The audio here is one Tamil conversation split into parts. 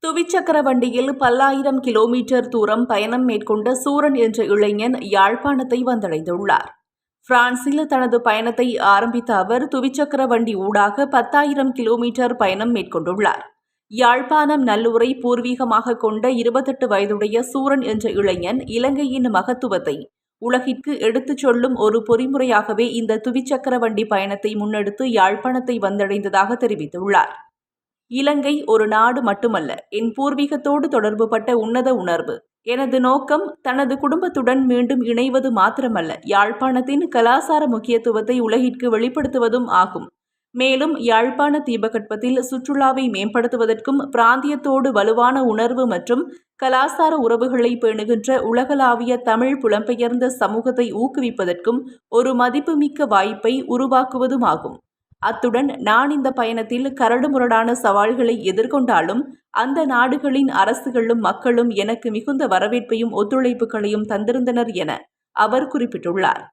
துவிச்சக்கர வண்டியில் பல்லாயிரம் கிலோமீட்டர் தூரம் பயணம் மேற்கொண்ட சூரன் என்ற இளைஞன் யாழ்ப்பாணத்தை வந்தடைந்துள்ளார். பிரான்சில் தனது பயணத்தை ஆரம்பித்த அவர் துவிச்சக்கர வண்டி ஊடாக 10,000 கிலோமீட்டர் பயணம் மேற்கொண்டுள்ளார். யாழ்ப்பாணம் நல்லூரை பூர்வீகமாக கொண்ட 28 வயதுடைய சூரன் என்ற இளைஞன் இலங்கையின் மகத்துவத்தை உலகிற்கு எடுத்துச் சொல்லும் ஒரு பொறிமுறையாகவே இந்த துவிச்சக்கர வண்டி பயணத்தை முன்னெடுத்து யாழ்ப்பாணத்தை வந்தடைந்ததாக தெரிவித்துள்ளார். இலங்கை ஒரு நாடு மட்டுமல்ல, என் பூர்வீகத்தோடு தொடர்புபட்ட உன்னத உணர்வு. எனது நோக்கம் தனது குடும்பத்துடன் மீண்டும் இணைவது மாத்திரமல்ல, யாழ்ப்பாணத்தின் கலாசார முக்கியத்துவத்தை உலகிற்கு வெளிப்படுத்துவதும் ஆகும். மேலும் யாழ்ப்பாண தீபகற்பத்தில் சுற்றுலாவை மேம்படுத்துவதற்கும் பிராந்தியத்தோடு வலுவான உணர்வு மற்றும் கலாசார உறவுகளை பேணுகின்ற உலகளாவிய தமிழ் புலம்பெயர்ந்த சமூகத்தை ஊக்குவிப்பதற்கும் ஒரு மதிப்புமிக்க வாய்ப்பை உருவாக்குவதுமாகும். அத்துடன் நான் இந்த பயணத்தில் கரடுமுரடான சவால்களை எதிர்கொண்டாலும் அந்த நாடுகளின் அரசுகளும் மக்களும் எனக்கு மிகுந்த வரவேற்பையும் ஒத்துழைப்புகளையும் தந்திருந்தனர் என அவர் குறிப்பிட்டுள்ளார்.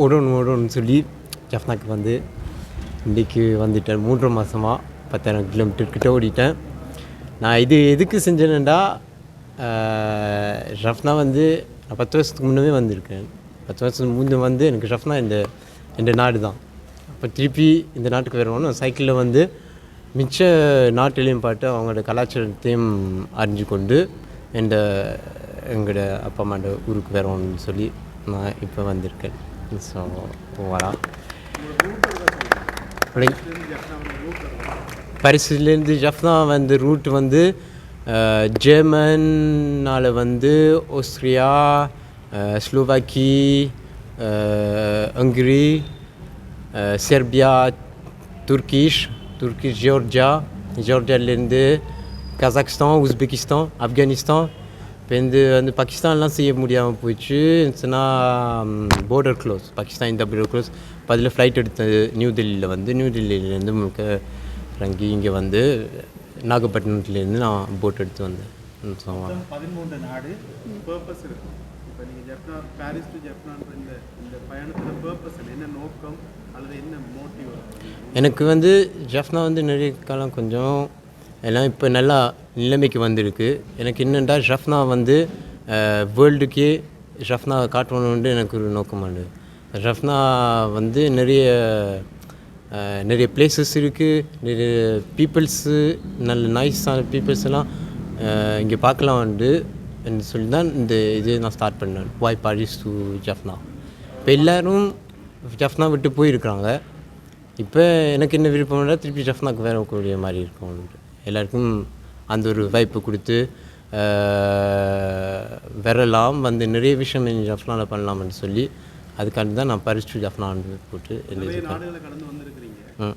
ஓடணும்னு சொல்லி ஜஃப்னாக்கு வந்து இன்றைக்கி வந்துட்டேன். 3 மாதமாக 10,000 கிலோமீட்டர் கிட்ட ஓடிட்டேன். நான் இது எதுக்கு செஞ்சேன்டா, ஜஃப்னா வந்து நான் 10 வருஷத்துக்கு முன்னே வந்திருக்கேன். 10 வருஷத்துக்கு முன்னே வந்து எனக்கு ஜஃப்னா இந்த நாடு தான். அப்போ திருப்பி இந்த நாட்டுக்கு வரணும்னு சைக்கிளில் வந்து மிச்ச நாட்டிலையும் பாட்டு அவங்களோட கலாச்சாரத்தையும் அறிஞ்சு கொண்டு எங்களோட அப்பா அம்மாண்ட ஊருக்கு வரணும்னு சொல்லி நான் இப்போ வந்திருக்கேன். So voilà. பாரிஸ்லேருந்து ஜஃப்னா வந்து ரூட் வந்து ஜெர்மனால் வந்து Austria, Slovakia, Hungary, Serbia, Turkish, ஜியோர்ஜியாலேருந்து கசாக்ஸ்தான், உஸ்பெகிஸ்தான், ஆப்கானிஸ்தான். இப்போ வந்து பாகிஸ்தான்லாம் செய்ய முடியாமல் போயிடுச்சு. சொன்னால் பார்டர் க்ளோஸ், பாகிஸ்தான் இந்த பார்டர் க்ளோஸ். இப்போ அதில் ஃப்ளைட் எடுத்து நியூ டெல்லியிலேருந்து முழுக்க இறங்கி இங்கே வந்து நாகப்பட்டினத்துலேருந்து நான் போட் எடுத்து வந்தேன். 13 நாடு பர்பஸ் இருக்குது. இப்போ நீங்கள் ஜப்னா பாரிஸ் டு ஜப்னான்ற இந்த பயணத்தில் பர்பஸ் என்ன நோக்கம் அல்லது என்ன மோட்டிவ்? எனக்கு வந்து ஜஃப்னா வந்து நிறைய காலம் கொஞ்சம் எல்லாம் இப்போ நல்லா நிலைமைக்கு வந்திருக்கு. எனக்கு என்னென்னா ஜஃப்னா வந்து வேர்ல்டுக்கே ஜஃப்னா காட்டணுன்னு எனக்கு ஒரு நோக்கமானது. ஜஃப்னா வந்து நிறைய பிளேசஸ் இருக்குது, நிறைய பீப்புள்ஸு நல்ல நைஸான பீப்புள்ஸ் எல்லாம் இங்கே பார்க்கலாம் என்று சொல்லி தான் இது நான் ஸ்டார்ட் பண்ணேன். வாய் பாரிஸ் டு ஜஃப்னா. இப்போ எல்லோரும் ஜஃப்னா விட்டு போயிருக்கிறாங்க. இப்போ எனக்கு என்ன விருப்பம்னா திருப்பி ஜஃப்னாக்கு வரக்கூடிய மாதிரி இருக்கும். எல்லாருக்கும் அந்த ஒரு வாய்ப்பு கொடுத்து வரலாம், வந்து நிறைய விஷயம் ஜஃப்னாவில் பண்ணலாம்னு சொல்லி அதுக்காண்டி தான் நான் பாரிஸ் டு ஜஃப்னா போட்டு கடந்து வந்திருக்கிறீங்க.